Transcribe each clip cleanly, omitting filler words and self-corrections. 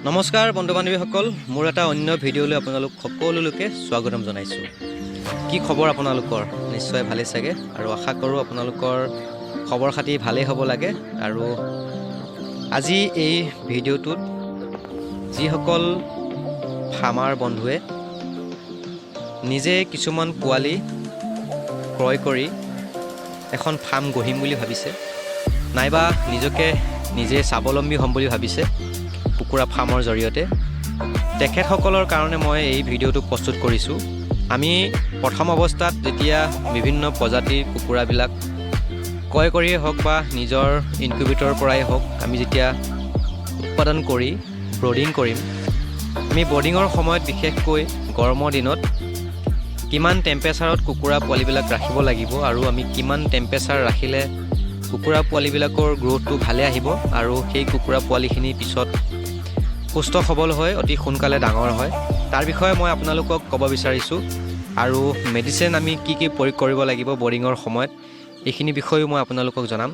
নমস্কাৰ বন্ধু বান্ধৱীসকল, মোৰ এটা অন্য ভিডিঅ'লৈ আপোনালোক সকলোলৈকে স্বাগতম জনাইছোঁ। কি খবৰ আপোনালোকৰ? নিশ্চয় ভালেই চাগে, আৰু আশা কৰোঁ আপোনালোকৰ খবৰ খাতি ভালেই হ'ব লাগে। আৰু আজি এই ভিডিঅ'টোত যিসকল ফাৰ্মাৰ বন্ধুৱে নিজে কিছুমান পোৱালি ক্ৰয় কৰি এখন ফাৰ্ম গঢ়িম বুলি ভাবিছে, নাইবা নিজে স্বাৱলম্বী হ'ম বুলি ভাবিছে কুকুৰা ফাৰ্মৰ জৰিয়তে, তেখেতসকলৰ কাৰণে মই এই ভিডিঅ'টো প্ৰস্তুত কৰিছোঁ। আমি প্ৰথম অৱস্থাত যেতিয়া বিভিন্ন প্ৰজাতিৰ কুকুৰাবিলাক ক্ৰয় কৰিয়েই হওক বা নিজৰ ইনকিউবেটৰৰ পৰাই হওক, আমি যেতিয়া উৎপাদন কৰি ব্ৰডিং কৰিম, আমি ব্ৰডিঙৰ সময়ত বিশেষকৈ গৰমৰ দিনত কিমান টেম্পাৰেচাৰত কুকুৰা পোৱালিবিলাক ৰাখিব লাগিব আৰু আমি কিমান টেম্পাৰেচাৰ ৰাখিলে কুকুৰা পোৱালিবিলাকৰ গ্ৰ'থটো ভালে আহিব আৰু সেই কুকুৰা পোৱালিখিনি পিছত সুস্থ সবল হয়, অতি সোনকালে ডাঙৰ হয়, তাৰ বিষয়ে মই আপোনালোকক ক'ব বিচাৰিছোঁ। আৰু মেডিচিন আমি কি প্ৰয়োগ কৰিব লাগিব ব্ৰডিঙৰ সময়ত, এইখিনি বিষয়েও মই আপোনালোকক জনাম।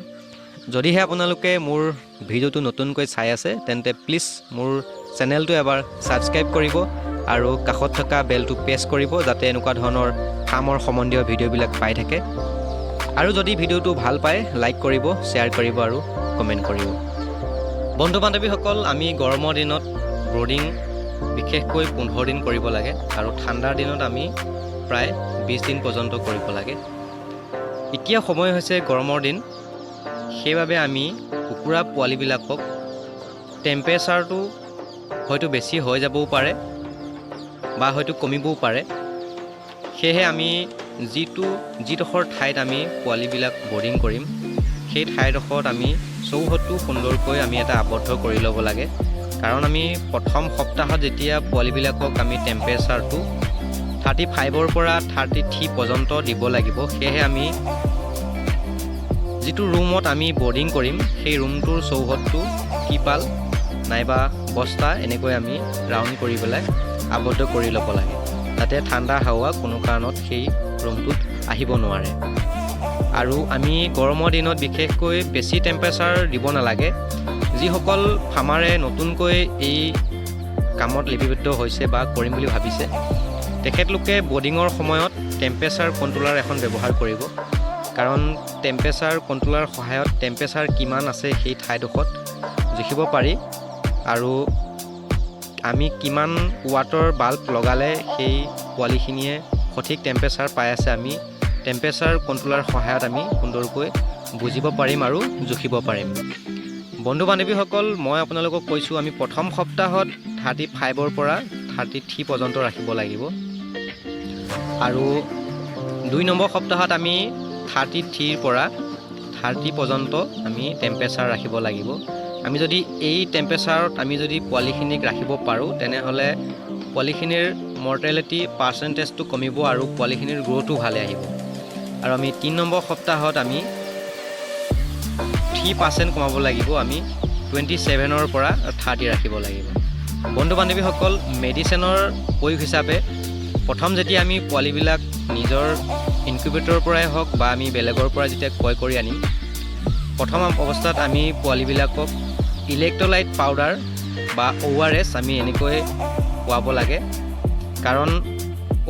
যদিহে আপোনালোকে মোৰ ভিডিঅ'টো নতুনকৈ চাই আছে, তেন্তে প্লিজ মোৰ চেনেলটো এবাৰ ছাবস্ক্ৰাইব কৰিব আৰু কাষত থকা বেলটো প্ৰেছ কৰিব, যাতে এনেকুৱা ধৰণৰ ফাৰ্মৰ সম্বন্ধীয় ভিডিঅ'বিলাক পাই থাকে। আৰু যদি ভিডিঅ'টো ভাল পায়, লাইক কৰিব, শ্বেয়াৰ কৰিব আৰু কমেণ্ট কৰিব। বন্ধু বান্ধৱীসকল, আমি গৰমৰ দিনত ব্ৰডিং বিশেষকৈ 15 দিন কৰিব লাগে আৰু ঠাণ্ডাৰ দিনত আমি প্ৰায় 20 দিন পৰ্যন্ত কৰিব লাগে। এতিয়া সময় হৈছে গৰমৰ দিন, সেইবাবে আমি কুকুৰা পোৱালিবিলাকক টেম্পাৰেচাৰটো হয়তো বেছি হৈ যাবও পাৰে বা হয়তো কমিবও পাৰে। সেয়েহে আমি যিডোখৰ ঠাইত আমি পোৱালিবিলাক ব্ৰডিং কৰিম, সেই ঠাইডোখৰত আমি চৌহদটো সুন্দৰকৈ আমি এটা আবদ্ধ কৰি ল'ব লাগে। কাৰণ আমি প্ৰথম সপ্তাহত যেতিয়া পোৱালিবিলাকক আমি টেম্পাৰেচাৰটো 35ৰ পৰা 33 পৰ্যন্ত দিব লাগিব, সেয়েহে আমি যিটো ৰুমত আমি ব্ৰডিং কৰিম, সেই ৰুমটোৰ চৌহদটো টিপাল নাইবা বস্তা এনেকৈ আমি ৰাউণ্ড কৰি পেলাই আবদ্ধ কৰি ল'ব লাগে, যাতে ঠাণ্ডা হাৱা কোনো কাৰণত সেই ৰুমটোত আহিব নোৱাৰে। আৰু আমি গৰমৰ দিনত বিশেষকৈ বেছি টেম্পাৰেচাৰ দিব নালাগে। যিসকল ফাৰ্মাৰে নতুনকৈ এই কামত লিপিবদ্ধ হৈছে বা কৰিম বুলি ভাবিছে, তেখেতলোকে ব্ৰডিঙৰ সময়ত টেম্পাৰেচাৰ কণ্ট্ৰলাৰ এখন ব্যৱহাৰ কৰিব। কাৰণ টেম্পাৰেচাৰ কণ্ট্ৰলাৰৰ সহায়ত টেম্পাৰেচাৰ কিমান আছে সেই ঠাইডোখৰত জুখিব পাৰি, আৰু আমি কিমান ৱাটৰ বাল্ব লগালে সেই পোৱালিখিনিয়ে সঠিক টেম্পাৰেচাৰ পাই আছে, আমি টেম্পাৰেচাৰ কণ্ট্ৰলাৰৰ সহায়ত আমি সুন্দৰকৈ বুজিব পাৰিম আৰু জুখিব পাৰিম। বন্ধু বান্ধৱীসকল, মই আপোনালোকক কৈছোঁ, আমি প্ৰথম সপ্তাহত 35ৰ পৰা 33 পৰ্যন্ত ৰাখিব লাগিব, আৰু 2 নম্বৰ সপ্তাহত আমি 33ৰ পৰা 30 পৰ্যন্ত আমি টেম্পাৰেচাৰ ৰাখিব লাগিব। আমি যদি এই টেম্পাৰেচাৰত আমি যদি পোৱালিখিনিক ৰাখিব পাৰোঁ, তেনেহ'লে পোৱালিখিনিৰ মৰ্টেলিটি পাৰ্চেণ্টেজটো কমিব আৰু পোৱালিখিনিৰ গ্ৰ'থো ভালে আহিব। আৰু আমি 3 নম্বৰ সপ্তাহত আমি 3% কমাব লাগিব, আমি 27ৰ পৰা 30 ৰাখিব লাগিব। বন্ধু বান্ধৱীসকল, মেডিচিনৰ প্ৰয়োগ হিচাপে প্ৰথম যেতিয়া আমি পোৱালিবিলাক নিজৰ ইনকিউবেটৰৰ পৰাই হওক বা আমি বেলেগৰ পৰা যেতিয়া ক্ৰয় কৰি আনিম, প্ৰথম অৱস্থাত আমি পোৱালিবিলাকক ইলেক্ট্ৰলাইট পাউডাৰ বা ORS আমি এনেকৈ খোৱাব লাগে। কাৰণ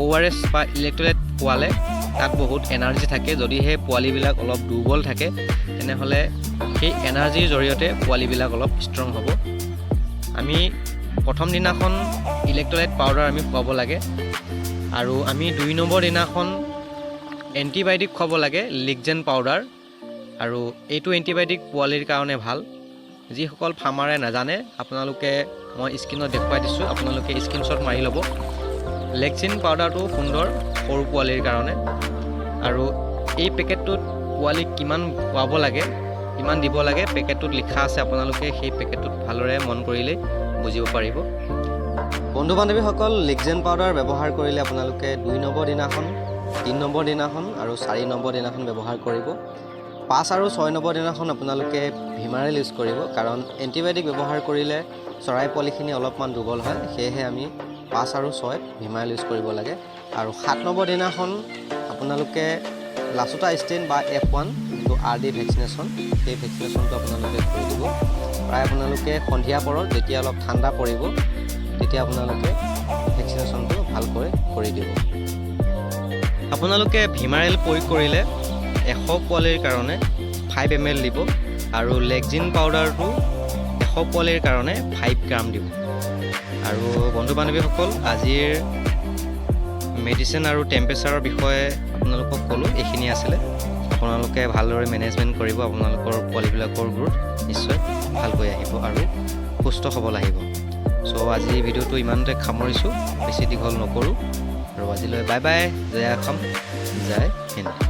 ORS বা ইলেক্ট্ৰলাইট খোৱালে তাত বহুত এনাৰ্জি থাকে। যদিহে পোৱালিবিলাক অলপ দুৰ্বল থাকে, তেনেহ'লে সেই এনাৰ্জিৰ জৰিয়তে পোৱালিবিলাক অলপ ষ্ট্ৰং হ'ব। আমি প্ৰথম দিনাখন ইলেক্ট্ৰলাইট পাউডাৰ আমি খুৱাব লাগে, আৰু আমি 2 নম্বৰ দিনাখন এণ্টিবায়'টিক খুৱাব লাগে, লিগজেন পাউডাৰ। আৰু এইটো এণ্টিবায়'টিক পোৱালিৰ কাৰণে ভাল। যিসকল ফাৰ্মাৰে নাজানে, আপোনালোকে মই স্ক্ৰীণত দেখুৱাই দিছোঁ, আপোনালোকে স্ক্ৰীনশ্বট মাৰি ল'ব। লেগজিন পাউডাৰটো সুন্দৰ সৰু পোৱালিৰ কাৰণে, আৰু এই পেকেটটোত পোৱালিক কিমান খুৱাব লাগে, কিমান দিব লাগে, পেকেটটোত লিখা আছে। আপোনালোকে সেই পেকেটটোত ভালদৰে মন কৰিলেই বুজিব পাৰিব। বন্ধু বান্ধৱীসকল, লিগজেন পাউডাৰ ব্যৱহাৰ কৰিলে আপোনালোকে 2 নম্বৰ দিনাখন, 3 নম্বৰ দিনাখন আৰু 4 নম্বৰ দিনাখন ব্যৱহাৰ কৰিব। 5 আৰু 6 নম্বৰ দিনাখন আপোনালোকে ভিমাৰেল ইউজ কৰিব, কাৰণ এণ্টিবায়'টিক ব্যৱহাৰ কৰিলে চৰাই পোৱালিখিনি অলপমান দুৰ্বল হয়। সেয়েহে আমি 5 আৰু 6ত ভিমাৰেল ইউজ কৰিব লাগে। আৰু 7 নম্বৰ দিনাখন আপোনালোকে লাচোটা ষ্টেইন বা F1 যিটো RD ভেকচিনেশ্যন, সেই ভেকচিনেশ্যনটো আপোনালোকে কৰি দিব। প্ৰায় আপোনালোকে সন্ধিয়া পৰত যেতিয়া অলপ ঠাণ্ডা পৰিব তেতিয়া আপোনালোকে ভেকচিনেশ্যনটো ভালকৈ কৰি দিব। আপোনালোকে ভিমাৰেল প্ৰয়োগ কৰিলে 100 পোৱালিৰ কাৰণে 5 ml দিব আৰু লেগজিন পাউডাৰটো 100 পোৱালিৰ কাৰণে 5 গ্ৰাম দিব। আৰু বন্ধু বান্ধৱীসকল, আজিৰ মেডিচিন আৰু টেম্পাৰেচাৰৰ বিষয়ে আপোনালোকক ক'লোঁ, এইখিনি আছিলে। আপোনালোকে ভালদৰে মেনেজমেণ্ট কৰিব, আপোনালোকৰ পোৱালিবিলাকৰ গ্ৰোথ নিশ্চয় ভালকৈ আহিব আৰু সুস্থ সবল আহিব। চ' আজি ভিডিঅ'টো ইমানতে সামৰিছোঁ, বেছি দীঘল নকৰোঁ আৰু আজিলৈ বাই বাই, জয় অসম, জয় হিন্দ।